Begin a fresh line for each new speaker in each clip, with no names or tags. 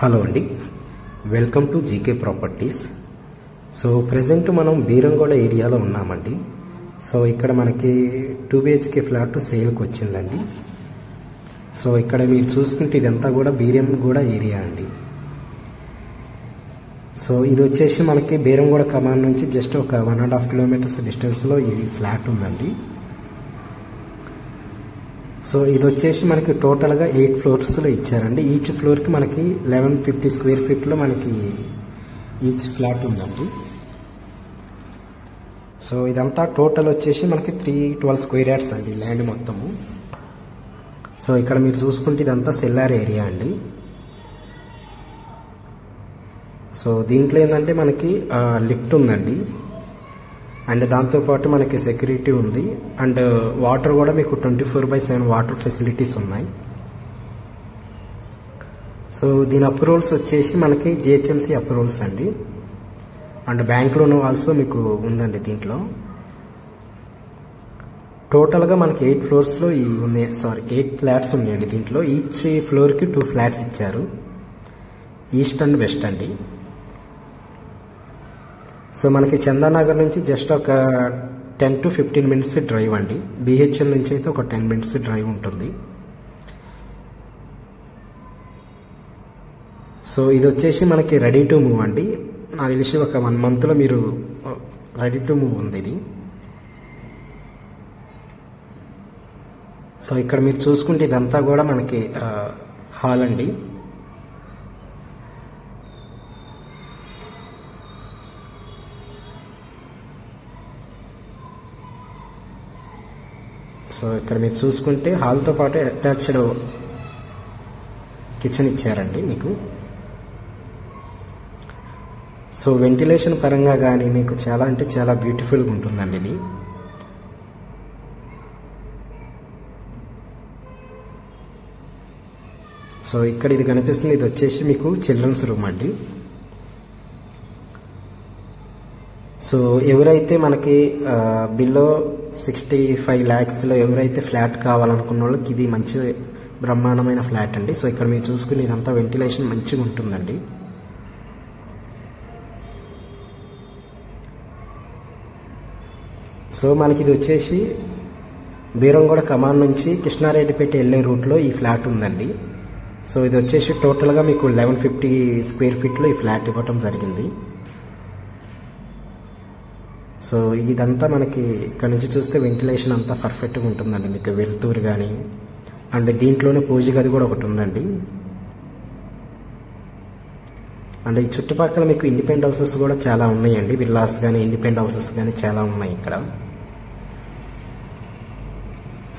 Hello అండి, welcome to GK properties. So present మనం బీరంగూడ ఏరియాలో ఉన్నామండి. సో ఇక్కడ మనకి 2 BHK ఫ్లాట్ సేల్కి వచ్చిందండి. సో ఇక్కడ మీరు చూసుకుంటే ఇదంతా కూడా బీరంగూడ ఏరియా అండి. సో ఇది వచ్చేసి మనకి బీరంగూడ కమాన్ నుంచి జస్ట్ ఒక 1.5 కిలోమీటర్స్ డిస్టెన్స్లో ఈ ఫ్లాట్ ఉందండి. సో ఇది వచ్చేసి మనకి టోటల్గా 8 ఫ్లోర్స్లో ఇచ్చారండి. ఈచ్ ఫ్లోర్కి మనకి 1150 స్క్వేర్ ఫీట్లో మనకి ఈచ్ ఫ్లాట్ ఉందండి. సో ఇదంతా టోటల్ వచ్చేసి మనకి 312 స్క్వేర్ యార్డ్స్ అండి ల్యాండ్ మొత్తము. సో ఇక్కడ మీరు చూసుకుంటే ఇదంతా సెల్లార్ ఏరియా అండి. సో దీంట్లో ఏంటంటే మనకి లిఫ్ట్ ఉందండి, అండ్ దాంతోపాటు మనకి సెక్యూరిటీ ఉంది, అండ్ వాటర్ కూడా మీకు 24/7 వాటర్ ఫెసిలిటీస్ ఉన్నాయి. సో దీని అప్రూవల్స్ వచ్చేసి మనకి GHMC అప్రూవల్స్ అండి, అండ్ బ్యాంక్ లోన్ ఆల్సో మీకు ఉందండి. దీంట్లో టోటల్గా మనకి 8 ఫ్లోర్స్లో ఉన్నాయి, 8 ఫ్లాట్స్ ఉన్నాయండి. దీంట్లో ఈచ్ ఫ్లోర్కి 2 ఫ్లాట్స్ ఇచ్చారు, ఈస్ట్ అండ్ వెస్ట్ అండి. సో మనకి చందానగర్ నుంచి జస్ట్ ఒక 10 to 15 మినిట్స్ డ్రైవ్ అండి. BHL నుంచి అయితే ఒక 10 మినిట్స్ డ్రైవ్ ఉంటుంది. సో ఇది వచ్చేసి మనకి రెడీ టు మూవ్ అండి. నాకు తెలిసి ఒక 1 మంత్లో మీరు రెడీ టు మూవ్ ఉంది ఇది. సో ఇక్కడ మీరు చూసుకుంటే ఇదంతా కూడా మనకి హాల్ అండి. సో ఇక్కడ మీరు చూసుకుంటే హాల్తో పాటు అటాచ్డ్ కిచెన్ ఇచ్చారండి మీకు. సో వెంటిలేషన్ పరంగా కానీ మీకు చాలా అంటే చాలా బ్యూటిఫుల్గా ఉంటుందండి ఇది. సో ఇక్కడ ఇది కనిపిస్తుంది, ఇది వచ్చేసి మీకు చిల్డ్రన్స్ రూమ్ అండి. సో ఎవరైతే మనకి బిలో 65 lakhsలో ఎవరైతే ఫ్లాట్ కావాలనుకున్న వాళ్ళకి ఇది మంచి బ్రహ్మాండమైన ఫ్లాట్ అండి. సో ఇక్కడ మీరు చూసుకుని ఇదంతా వెంటిలేషన్ మంచిగా ఉంటుందండి. సో మనకి ఇది వచ్చేసి బీరంగూడ కమాన్ నుంచి కృష్ణారెడ్డిపేట వెళ్ళే రూట్లో ఈ ఫ్లాట్ ఉందండి. సో ఇది వచ్చేసి టోటల్గా మీకు 1150 స్క్వేర్ ఫీట్లో ఈ ఫ్లాట్ ఇవ్వటం జరిగింది. సో ఇదంతా మనకి ఇక్కడ నుంచి చూస్తే వెంటిలేషన్ అంతా పర్ఫెక్ట్గా ఉంటుందండి, మీకు వెలుతురు కానీ, అండ్ దీంట్లోనే పూజ గది కూడా ఒకటి ఉందండి. అండ్ ఈ చుట్టుపక్కల మీకు ఇండిపెండెంట్ హౌసెస్ కూడా చాలా ఉన్నాయండి, విల్లాస్ కానీ ఇండిపెండెంట్ హౌసెస్ కానీ చాలా ఉన్నాయి ఇక్కడ.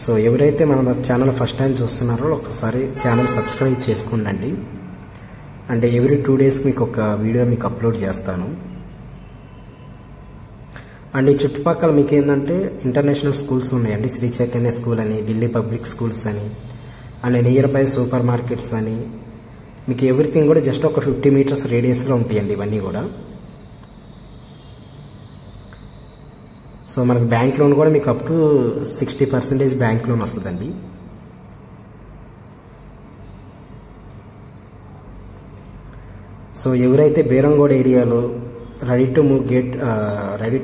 సో ఎవరైతే మన ఛానల్ ఫస్ట్ టైం చూస్తున్నారో ఒకసారి ఛానల్ సబ్స్క్రైబ్ చేసుకోండి. అండ్ ఎవ్రీ 2 days మీకు ఒక వీడియో మీకు అప్లోడ్ చేస్తాను. అండ్ ఈ చుట్టుపక్కల మీకు ఏంటంటే ఇంటర్నేషనల్ స్కూల్స్ ఉన్నాయండి, శ్రీ చైతన్య స్కూల్ అని, ఢిల్లీ పబ్లిక్ స్కూల్స్ అని, and near by super markets అని, మీకు ఎవ్రీథింగ్ కూడా జస్ట్ ఒక 50 meters రేడియస్లో ఉంటాయండి ఇవన్నీ కూడా. సో మనకి బ్యాంక్ లోన్ కూడా మీకు అప్ టు 60% బ్యాంక్ లోన్ వస్తుందండి. సో ఎవరైతే బీరంగూడ ఏరియాలో రెడీ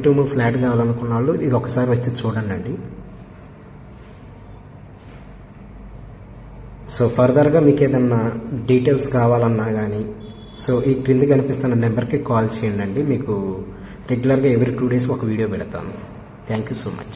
టు మూవ్ ఫ్లాట్ కావాలనుకున్న వాళ్ళు ఇది ఒకసారి వచ్చి చూడండి. సో ఫర్దర్గా మీకు ఏదన్నా డీటెయిల్స్ కావాలన్నా కానీ సో ఈ క్రింద కనిపిస్తున్న నెంబర్కి కాల్ చేయండి. మీకు రెగ్యులర్గా ఎవ్రీ 2 days ఒక వీడియో పెడతాను. Thank you so much.